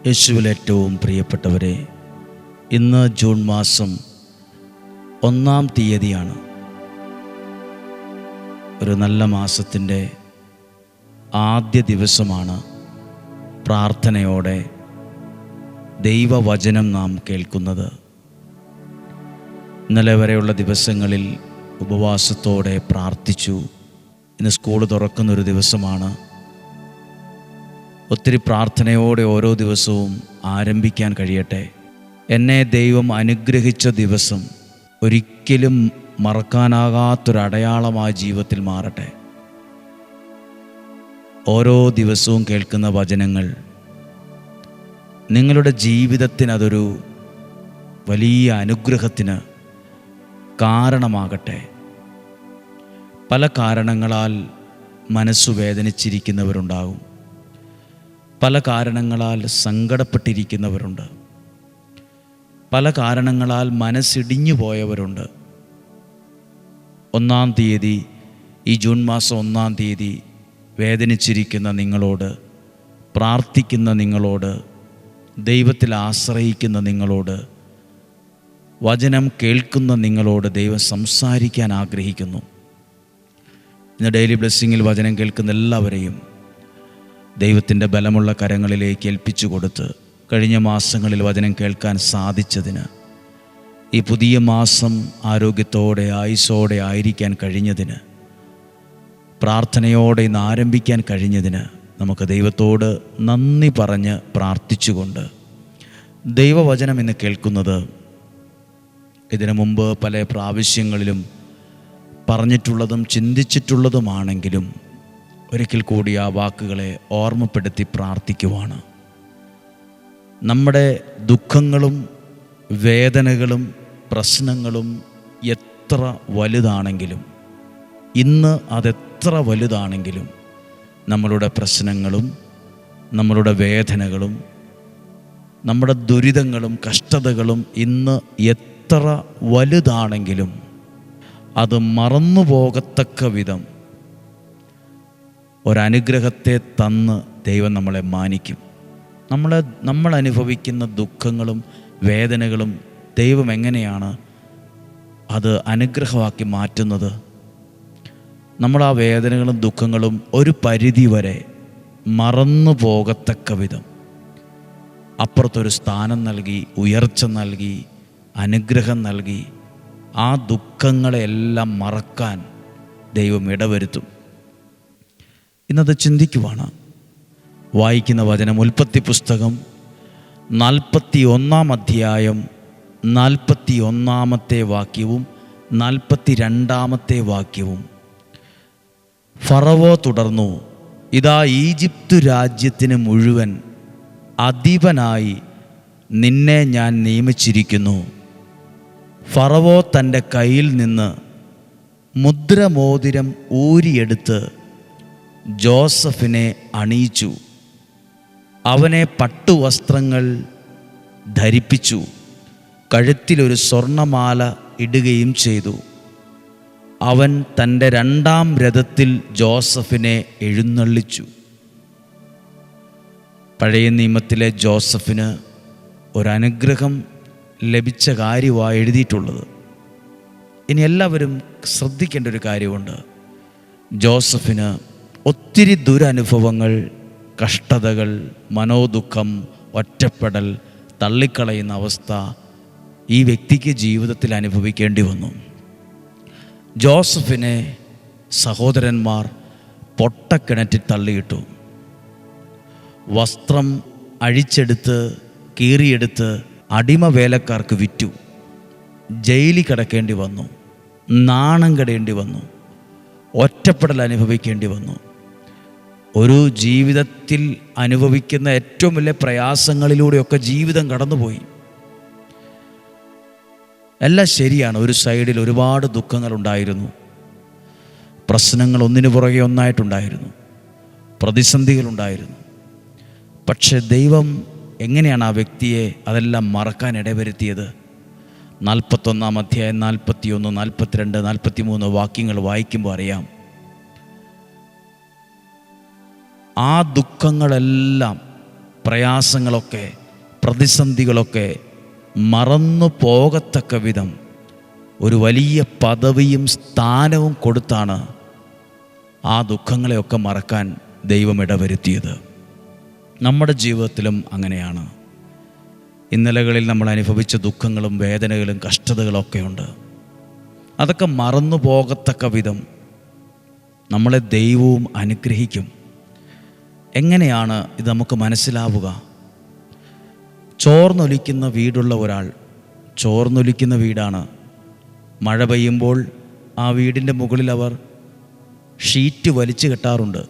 യേശുവിൽ ഏറ്റവും പ്രിയപ്പെട്ടവരെ, ഇന്ന് ജൂൺ മാസം 1-ാം തീയതിയാണ്. ഒരു നല്ല മാസത്തിൻ്റെ ആദ്യ ദിവസമാണ്. പ്രാർത്ഥനയോടെ ദൈവവചനം നാം കേൾക്കുന്നത്. ഇന്നലെ വരെയുള്ള ദിവസങ്ങളിൽ ഉപവാസത്തോടെ പ്രാർത്ഥിച്ചു. ഇന്ന് സ്കൂൾ തുറക്കുന്നൊരു ദിവസമാണ്. ഒത്തിരി പ്രാർത്ഥനയോടെ ഓരോ ദിവസവും ആരംഭിക്കാൻ കഴിയട്ടെ. എന്നെ ദൈവം അനുഗ്രഹിച്ച ദിവസം ഒരിക്കലും മറക്കാനാകാത്തൊരടയാളമായ ജീവിതത്തിൽ മാറട്ടെ. ഓരോ ദിവസവും കേൾക്കുന്ന വചനങ്ങൾ നിങ്ങളുടെ ജീവിതത്തിന് അതൊരു വലിയ അനുഗ്രഹത്തിന് കാരണമാകട്ടെ. പല കാരണങ്ങളാൽ മനസ്സു വേദനിച്ചിരിക്കുന്നവരുണ്ടാകും. പല കാരണങ്ങളാൽ സങ്കടപ്പെട്ടിരിക്കുന്നവരുണ്ട്. പല കാരണങ്ങളാൽ മനസ്സിടിഞ്ഞു പോയവരുണ്ട്. 1-ാം തീയതി, ഈ ജൂൺ മാസം 1-ാം തീയതി വേദനിച്ചിരിക്കുന്ന നിങ്ങളോട്, പ്രാർത്ഥിക്കുന്ന നിങ്ങളോട്, ദൈവത്തിൽ ആശ്രയിക്കുന്ന നിങ്ങളോട്, വചനം കേൾക്കുന്ന നിങ്ങളോട് ദൈവം സംസാരിക്കാൻ ആഗ്രഹിക്കുന്നു. ഇന്ന് ഡെയിലി ബ്ലെസ്സിങ്ങിൽ വചനം കേൾക്കുന്ന എല്ലാവരെയും ദൈവത്തിൻ്റെ ബലമുള്ള കരങ്ങളിലേക്ക് ഏൽപ്പിച്ചു കൊടുത്ത് കഴിഞ്ഞ മാസങ്ങളിൽ വചനം കേൾക്കാൻ സാധിച്ചതിന്, ഈ പുതിയ മാസം ആരോഗ്യത്തോടെ ആയുസ്സോടെ ആയിരിക്കാൻ കഴിഞ്ഞതിന്, പ്രാർത്ഥനയോടെ ഇന്ന് ആരംഭിക്കാൻ കഴിഞ്ഞതിന് നമുക്ക് ദൈവത്തോട് നന്ദി പറഞ്ഞ് പ്രാർത്ഥിച്ചുകൊണ്ട് ദൈവവചനം ഇന്ന് കേൾക്കുന്നത് ഇതിനു മുമ്പ് പല പ്രാവശ്യങ്ങളിലും പറഞ്ഞിട്ടുള്ളതും ചിന്തിച്ചിട്ടുള്ളതുമാണെങ്കിലും ഒരിക്കൽ കൂടി ആ വാക്കുകളെ ഓർമ്മപ്പെടുത്തി പ്രാർത്ഥിക്കുവാണ്. നമ്മുടെ ദുഃഖങ്ങളും വേദനകളും പ്രശ്നങ്ങളും എത്ര വലുതാണെങ്കിലും, ഇന്ന് അതെത്ര വലുതാണെങ്കിലും, നമ്മളുടെ പ്രശ്നങ്ങളും നമ്മളുടെ വേദനകളും നമ്മുടെ ദുരിതങ്ങളും കഷ്ടതകളും ഇന്ന് എത്ര വലുതാണെങ്കിലും അത് മറന്നു പോകത്തക്ക വിധം ഒരനുഗ്രഹത്തെ തന്ന് ദൈവം നമ്മളെ മാനിക്കും. നമ്മൾ അനുഭവിക്കുന്ന ദുഃഖങ്ങളും വേദനകളും ദൈവം എങ്ങനെയാണ് അത് അനുഗ്രഹമാക്കി മാറ്റുന്നത്? നമ്മൾ ആ വേദനകളും ദുഃഖങ്ങളും ഒരു പരിധി വരെ മറന്നു പോകത്തക്ക വിധം അപ്പുറത്തൊരു സ്ഥാനം നൽകി, ഉയർച്ച നൽകി, അനുഗ്രഹം നൽകി ആ ദുഃഖങ്ങളെല്ലാം മറക്കാൻ ദൈവം ഇടവരുത്തും. ഇന്നത് ചിന്തിക്കുവാണ്. വായിക്കുന്ന വചനം ഉൽപ്പത്തി പുസ്തകം 41-ാം അധ്യായം 41-ാമത്തെ വാക്യവും 42-ാമത്തെ വാക്യവും. ഫറവോ തുടർന്നു, ഇതാ ഈജിപ്തു രാജ്യത്തിന് മുഴുവൻ അധിപനായി നിന്നെ ഞാൻ നിയമിച്ചിരിക്കുന്നു. ഫറവോ തൻ്റെ കയ്യിൽ നിന്ന് മുദ്രമോതിരം ഊരിയെടുത്ത് ജോസഫിനെ അണിയിച്ചു. അവനെ പട്ടുവസ്ത്രങ്ങൾ ധരിപ്പിച്ചു. കഴുത്തിലൊരു സ്വർണമാല ഇടുകയും ചെയ്തു. അവൻ തൻ്റെ 2-ാം രഥത്തിൽ ജോസഫിനെ എഴുന്നള്ളിച്ചു. പഴയ നിയമത്തിലെ ജോസഫിന് ഒരനുഗ്രഹം ലഭിച്ച കാര്യമാണ് എഴുതിയിട്ടുള്ളത്. ഇനി എല്ലാവരും ശ്രദ്ധിക്കേണ്ട ഒരു കാര്യമുണ്ട്. ജോസഫിന് ഒത്തിരി ദുരനുഭവങ്ങൾ, കഷ്ടതകൾ, മനോദുഃഖം, ഒറ്റപ്പെടൽ, തള്ളിക്കളയുന്ന അവസ്ഥ ഈ വ്യക്തിക്ക് ജീവിതത്തിൽ അനുഭവിക്കേണ്ടി വന്നു. ജോസഫിനെ സഹോദരന്മാർ പൊട്ടക്കിണറ്റിൽ തള്ളിയിട്ടു. വസ്ത്രം അഴിച്ചെടുത്ത് കീറിയെടുത്ത് അടിമ വേലക്കാർക്ക് വിറ്റു. ജയിലിൽ കിടക്കേണ്ടി വന്നു. നാണം കെടേണ്ടി വന്നു. ഒറ്റപ്പെടൽ അനുഭവിക്കേണ്ടി വന്നു. ഒരു ജീവിതത്തിൽ അനുഭവിക്കുന്ന ഏറ്റവും വലിയ പ്രയാസങ്ങളിലൂടെയൊക്കെ ജീവിതം കടന്നുപോയി. എല്ലാം ശരിയാണ്. ഒരു സൈഡിൽ ഒരുപാട് ദുഃഖങ്ങളുണ്ടായിരുന്നു. പ്രശ്നങ്ങൾ ഒന്നിനു പുറകെ ഒന്നായിട്ടുണ്ടായിരുന്നു. പ്രതിസന്ധികളുണ്ടായിരുന്നു. പക്ഷെ ദൈവം എങ്ങനെയാണ് ആ വ്യക്തിയെ അതെല്ലാം മറക്കാൻ ഇടവരുത്തിയത്? 41-ാം അധ്യായം 41, 42, 43 വാക്യങ്ങൾ വായിക്കുമ്പോൾ അറിയാം. ആ ദുഃഖങ്ങളെല്ലാം പ്രയാസങ്ങളൊക്കെ, പ്രതിസന്ധികളൊക്കെ മറന്നു പോകത്തക്ക വിധം ഒരു വലിയ പദവിയും സ്ഥാനവും കൊടുത്താണ് ആ ദുഃഖങ്ങളെയൊക്കെ മറക്കാൻ ദൈവം ഇടവരുത്തിയത്. നമ്മുടെ ജീവിതത്തിലും അങ്ങനെയാണ്. ഇന്നലകളിൽ നമ്മൾ അനുഭവിച്ച ദുഃഖങ്ങളും വേദനകളും കഷ്ടതകളൊക്കെ ഉണ്ട്. അതൊക്കെ മറന്നു പോകത്തക്ക വിധം നമ്മളെ ദൈവവും അനുഗ്രഹിക്കും. എങ്ങനെയാണ് ഇത് നമുക്ക് മനസ്സിലാവുക? ചോർന്നൊലിക്കുന്ന വീടുള്ള ഒരാൾ, ചോർന്നൊലിക്കുന്ന വീടാണ്. മഴ പെയ്യുമ്പോൾ ആ വീടിൻ്റെ മുകളിൽ അവർ ഷീറ്റ് വലിച്ചു കെട്ടാറുണ്ട്.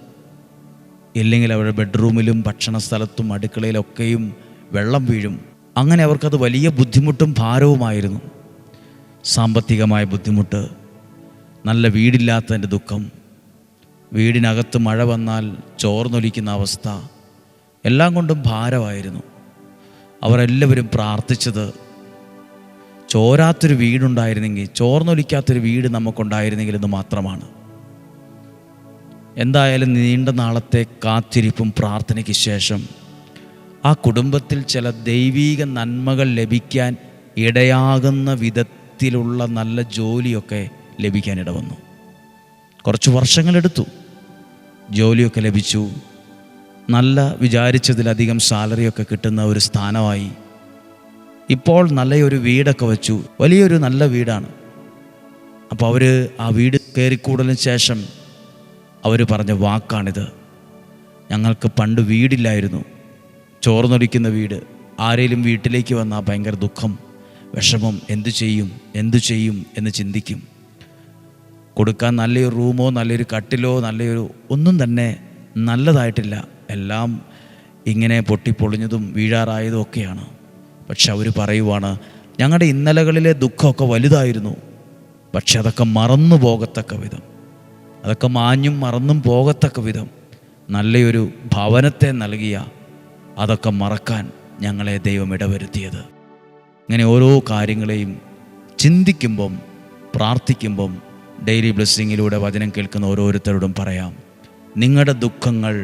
ഇല്ലെങ്കിൽ അവരുടെ ബെഡ്റൂമിലും ഭക്ഷണ സ്ഥലത്തും അടുക്കളയിലൊക്കെയും വെള്ളം വീഴും. അങ്ങനെ അവർക്കത് വലിയ ബുദ്ധിമുട്ടും ഭാരവുമായിരുന്നു. സാമ്പത്തികമായ ബുദ്ധിമുട്ട്, നല്ല വീടില്ലാത്തതിൻ്റെ ദുഃഖം, വീടിനകത്ത് മഴ വന്നാൽ ചോർന്നൊലിക്കുന്ന അവസ്ഥ, എല്ലാം കൊണ്ടും ഭാരമായിരുന്നു. അവരെല്ലാവരും പ്രാർത്ഥിച്ചത് ചോരാത്തൊരു വീടുണ്ടായിരുന്നെങ്കിൽ, ചോർന്നൊലിക്കാത്തൊരു വീട് നമുക്കുണ്ടായിരുന്നെങ്കിൽ എന്ന് മാത്രമാണ്. എന്തായാലും നീണ്ട നാളത്തെ കാത്തിരിപ്പും പ്രാർത്ഥനയ്ക്ക് ശേഷം ആ കുടുംബത്തിൽ ചില ദൈവീക നന്മകൾ ലഭിക്കാൻ ഇടയാകുന്ന വിധത്തിലുള്ള നല്ല ജോലിയൊക്കെ ലഭിക്കാനിട വന്നു. കുറച്ച് വർഷങ്ങളെടുത്തു. ജോലിയൊക്കെ ലഭിച്ചു. നല്ല വിചാരിച്ചതിലധികം സാലറിയൊക്കെ കിട്ടുന്ന ഒരു സ്ഥാനമായി. ഇപ്പോൾ നല്ലൊരു വീടൊക്കെ വെച്ചു. വലിയൊരു നല്ല വീടാണ്. അപ്പോൾ അവർ ആ വീട് കയറിക്കൂടലിന് ശേഷം അവർ പറഞ്ഞ വാക്കാണിത്: ഞങ്ങൾക്ക് പണ്ട് വീടില്ലായിരുന്നു, ചോർന്നൊലിക്കുന്ന വീട്. ആരെങ്കിലും വീട്ടിലേക്ക് വന്നാൽ ഭയങ്കര ദുഃഖം, വിഷമം, എന്തു ചെയ്യും എന്ന് ചിന്തിക്കും. കൊടുക്കാൻ നല്ലൊരു റൂമോ നല്ലൊരു കട്ടിലോ നല്ലൊരു ഒന്നും തന്നെ നല്ലതായിട്ടില്ല. എല്ലാം ഇങ്ങനെ പൊട്ടിപ്പൊളിഞ്ഞതും വീഴാറായതും ഒക്കെയാണ്. പക്ഷെ അവർ പറയുവാണ്, ഞങ്ങളുടെ ഇന്നലകളിലെ ദുഃഖമൊക്കെ വലുതായിരുന്നു, പക്ഷെ അതൊക്കെ മറന്നു പോകത്തക്ക വിധം, അതൊക്കെ മാഞ്ഞും മറന്നും പോകത്തക്ക വിധം നല്ലൊരു ഭവനത്തെ നൽകിയ അതൊക്കെ മറക്കാൻ ഞങ്ങളെ ദൈവം ഇടവരുത്തിയത്. ഇങ്ങനെ ഓരോ കാര്യങ്ങളെയും ചിന്തിക്കുമ്പം, പ്രാർത്ഥിക്കുമ്പം, ഡെയിലി ബ്ലെസ്സിങ്ങിലൂടെ വചനം കേൾക്കുന്ന ഓരോരുത്തരോടും പറയാം, നിങ്ങളുടെ ദുഃഖങ്ങൾ,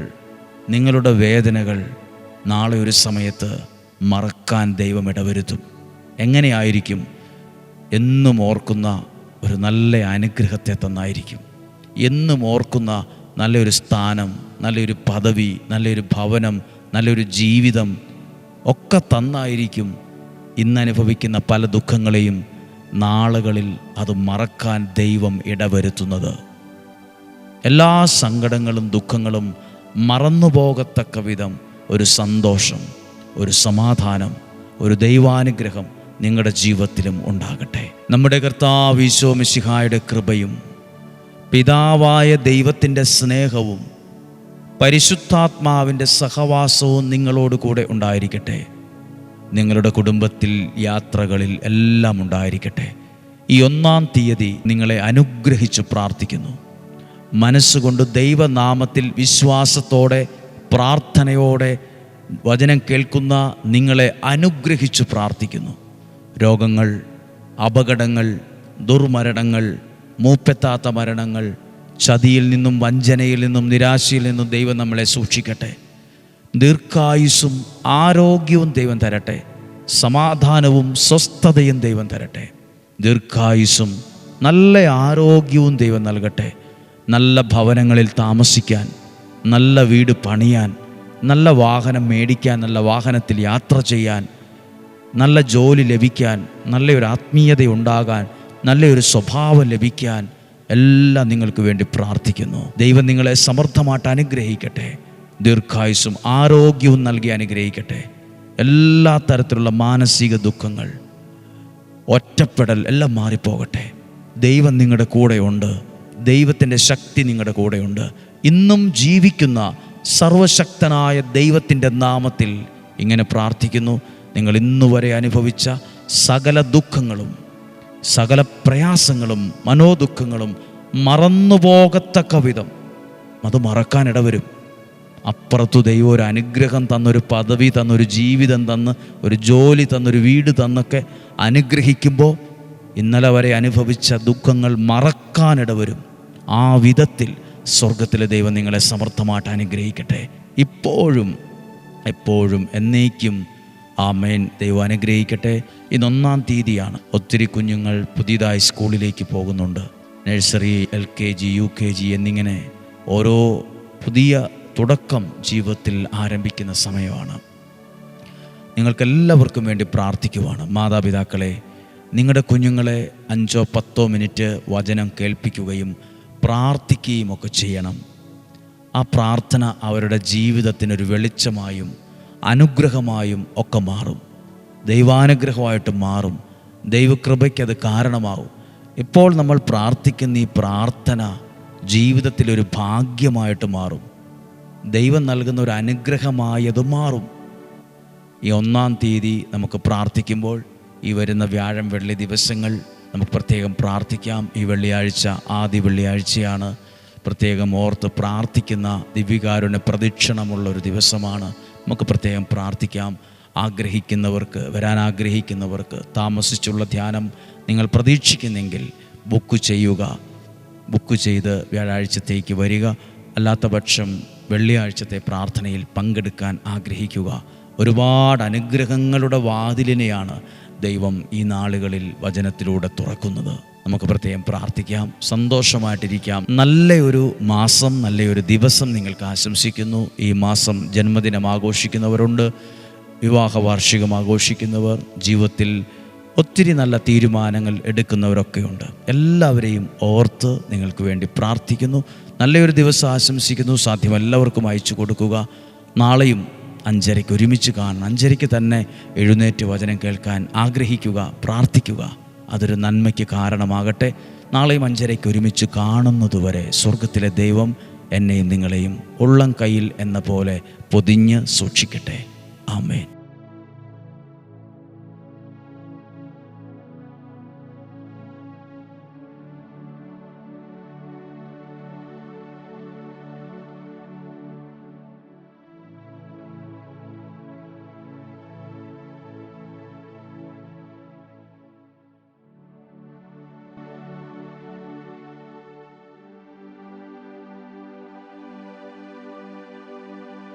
നിങ്ങളുടെ വേദനകൾ നാളെ ഒരു സമയത്ത് മറക്കാൻ ദൈവം ഇടവരുത്തും. എങ്ങനെയായിരിക്കും? എന്നും ഓർക്കുന്ന ഒരു നല്ല അനുഗ്രഹത്തെ തന്നായിരിക്കും. എന്നും ഓർക്കുന്ന നല്ലൊരു സ്ഥാനം, നല്ലൊരു പദവി, നല്ലൊരു ഭവനം, നല്ലൊരു ജീവിതം ഒക്കെ തന്നായിരിക്കും ഇന്നനുഭവിക്കുന്ന പല ദുഃഖങ്ങളെയും നാളുകളിൽ അത് മറക്കാൻ ദൈവം ഇടവരുത്തുന്നത്. എല്ലാ സങ്കടങ്ങളും ദുഃഖങ്ങളും മറന്നുപോകത്തക്ക വിധം ഒരു സന്തോഷം, ഒരു സമാധാനം, ഒരു ദൈവാനുഗ്രഹം നിങ്ങളുടെ ജീവിതത്തിലും ഉണ്ടാകട്ടെ. നമ്മുടെ കർത്താവ് ഈശോ മിശിഹായുടെ കൃപയും പിതാവായ ദൈവത്തിൻ്റെ സ്നേഹവും പരിശുദ്ധാത്മാവിൻ്റെ സഹവാസവും നിങ്ങളോട് കൂടെ ഉണ്ടായിരിക്കട്ടെ. നിങ്ങളുടെ കുടുംബത്തിൽ, യാത്രകളിൽ എല്ലാം ഉണ്ടായിരിക്കട്ടെ. ഈ 1-ാം തീയതി നിങ്ങളെ അനുഗ്രഹിച്ച് പ്രാർത്ഥിക്കുന്നു. മനസ്സുകൊണ്ട് ദൈവനാമത്തിൽ വിശ്വാസത്തോടെ, പ്രാർത്ഥനയോടെ വചനം കേൾക്കുന്ന നിങ്ങളെ അനുഗ്രഹിച്ച് പ്രാർത്ഥിക്കുന്നു. രോഗങ്ങൾ, അപകടങ്ങൾ, ദുർമരണങ്ങൾ, മൂപ്പെത്താത്ത മരണങ്ങൾ, ചതിയിൽ നിന്നും വഞ്ചനയിൽ നിന്നും നിരാശയിൽ നിന്നും ദൈവം നമ്മളെ സൂക്ഷിക്കട്ടെ. ദീർഘായുസ്സും ആരോഗ്യവും ദൈവം തരട്ടെ. സമാധാനവും സ്വസ്ഥതയും ദൈവം തരട്ടെ. ദീർഘായുസ്സും നല്ല ആരോഗ്യവും ദൈവം നൽകട്ടെ. നല്ല ഭവനങ്ങളിൽ താമസിക്കാൻ, നല്ല വീട് പണിയാൻ, നല്ല വാഹനം മേടിക്കാൻ, നല്ല വാഹനത്തിൽ യാത്ര ചെയ്യാൻ, നല്ല ജോലി ലഭിക്കാൻ, നല്ലൊരു ആത്മീയത ഉണ്ടാകാൻ, നല്ലൊരു സ്വഭാവം ലഭിക്കാൻ എല്ലാം നിങ്ങൾക്ക് വേണ്ടി പ്രാർത്ഥിക്കുന്നു. ദൈവം നിങ്ങളെ സമൃദ്ധമായിട്ട് അനുഗ്രഹിക്കട്ടെ. ദീർഘായുസ്സും ആരോഗ്യവും നൽകി അനുഗ്രഹിക്കട്ടെ. എല്ലാ തരത്തിലുള്ള മാനസിക ദുഃഖങ്ങൾ, ഒറ്റപ്പെടൽ എല്ലാം മാറിപ്പോകട്ടെ. ദൈവം നിങ്ങളുടെ കൂടെയുണ്ട്. ദൈവത്തിൻ്റെ ശക്തി നിങ്ങളുടെ കൂടെയുണ്ട്. ഇന്നും ജീവിക്കുന്ന സർവശക്തനായ ദൈവത്തിൻ്റെ നാമത്തിൽ ഇങ്ങനെ പ്രാർത്ഥിക്കുന്നു. നിങ്ങൾ ഇന്നുവരെ അനുഭവിച്ച സകല ദുഃഖങ്ങളും, സകല പ്രയാസങ്ങളും, മനോദുഃഖങ്ങളും മറന്നുപോകത്തക്ക വിധം അത് മറക്കാനിടവരും. അപ്പുറത്തു ദൈവം ഒരു അനുഗ്രഹം തന്നൊരു പദവി തന്നൊരു ജീവിതം തന്ന് ഒരു ജോലി തന്നൊരു വീട് തന്നൊക്കെ അനുഗ്രഹിക്കുമ്പോൾ ഇന്നലെ വരെ അനുഭവിച്ച ദുഃഖങ്ങൾ മറക്കാനിടവരും. ആ വിധത്തിൽ സ്വർഗത്തിലെ ദൈവം നിങ്ങളെ സമർത്ഥമായിട്ട് അനുഗ്രഹിക്കട്ടെ. ഇപ്പോഴും എപ്പോഴും എന്നേക്കും. ആമേൻ. ദൈവം അനുഗ്രഹിക്കട്ടെ. ഇന്ന് 1-ാം തീയതിയാണ്. ഒത്തിരി കുഞ്ഞുങ്ങൾ പുതിയതായി സ്കൂളിലേക്ക് പോകുന്നുണ്ട്. നഴ്സറി, LKG, UKG എന്നിങ്ങനെ ഓരോ പുതിയ തുടക്കം ജീവിതത്തിൽ ആരംഭിക്കുന്ന സമയമാണ്. നിങ്ങൾക്കെല്ലാവർക്കും വേണ്ടി പ്രാർത്ഥിക്കുവാണ്. മാതാപിതാക്കളെ, നിങ്ങളുടെ കുഞ്ഞുങ്ങളെ 5-10 മിനിറ്റ് വചനം കേൾപ്പിക്കുകയും പ്രാർത്ഥിക്കുകയും ഒക്കെ ചെയ്യണം. ആ പ്രാർത്ഥന അവരുടെ ജീവിതത്തിനൊരു വെളിച്ചമായും അനുഗ്രഹമായും ഒക്കെ മാറും. ദൈവാനുഗ്രഹമായിട്ട് മാറും. ദൈവകൃപയ്ക്കത് കാരണമാവും. ഇപ്പോൾ നമ്മൾ പ്രാർത്ഥിക്കുന്ന ഈ പ്രാർത്ഥന ജീവിതത്തിലൊരു ഭാഗ്യമായിട്ട് മാറും. ദൈവം നൽകുന്ന ഒരു അനുഗ്രഹമായത് മാറും. ഈ 1-ാം തീയതി നമുക്ക് പ്രാർത്ഥിക്കുമ്പോൾ ഈ വരുന്ന വ്യാഴം, വെള്ളി ദിവസങ്ങൾ നമുക്ക് പ്രത്യേകം പ്രാർത്ഥിക്കാം. ഈ വെള്ളിയാഴ്ച ആദ്യ വെള്ളിയാഴ്ചയാണ്. പ്രത്യേകം ഓർത്ത് പ്രാർത്ഥിക്കുന്ന ദിവ്യകാരുണ്യ പ്രദക്ഷിണമുള്ളൊരു ദിവസമാണ്. നമുക്ക് പ്രത്യേകം പ്രാർത്ഥിക്കാം. ആഗ്രഹിക്കുന്നവർക്ക്, വരാൻ ആഗ്രഹിക്കുന്നവർക്ക്, താമസിച്ചുള്ള ധ്യാനം നിങ്ങൾ പ്രതീക്ഷിക്കുന്നെങ്കിൽ ബുക്ക് ചെയ്യുക. ബുക്ക് ചെയ്ത് വ്യാഴാഴ്ചത്തേക്ക് വരിക. അല്ലാത്ത പക്ഷം വെള്ളിയാഴ്ചത്തെ പ്രാർത്ഥനയിൽ പങ്കെടുക്കാൻ ആഗ്രഹിക്കുക. ഒരുപാട് അനുഗ്രഹങ്ങളുടെ വാതിലിനെയാണ് ദൈവം ഈ നാളുകളിൽ വചനത്തിലൂടെ തുറക്കുന്നത്. നമുക്ക് പ്രത്യേകം പ്രാർത്ഥിക്കാം. സന്തോഷമായിട്ടിരിക്കാം. നല്ലൊരു മാസം, നല്ലൊരു ദിവസം നിങ്ങൾക്ക് ആശംസിക്കുന്നു. ഈ മാസം ജന്മദിനം ആഘോഷിക്കുന്നവരുണ്ട്, വിവാഹ വാർഷികം ആഘോഷിക്കുന്നവർ, ജീവിതത്തിൽ ഒത്തിരി നല്ല തീരുമാനങ്ങൾ എടുക്കുന്നവരൊക്കെയുണ്ട്. എല്ലാവരെയും ഓർത്ത് നിങ്ങൾക്ക് വേണ്ടി പ്രാർത്ഥിക്കുന്നു. നല്ലൊരു ദിവസം ആശംസിക്കുന്നു. സാധ്യം എല്ലാവർക്കും അയച്ചു കൊടുക്കുക. നാളെയും 5:30 ഒരുമിച്ച് കാണണം. 5:30 തന്നെ എഴുന്നേറ്റ് വചനം കേൾക്കാൻ ആഗ്രഹിക്കുക, പ്രാർത്ഥിക്കുക. അതൊരു നന്മയ്ക്ക് കാരണമാകട്ടെ. നാളെയും 5:30 ഒരുമിച്ച് കാണുന്നതുവരെ സ്വർഗത്തിലെ ദൈവം എന്നെയും നിങ്ങളെയും ഉള്ളം കയ്യിൽ എന്ന പോലെ പൊതിഞ്ഞ് സൂക്ഷിക്കട്ടെ. ആമേൻ.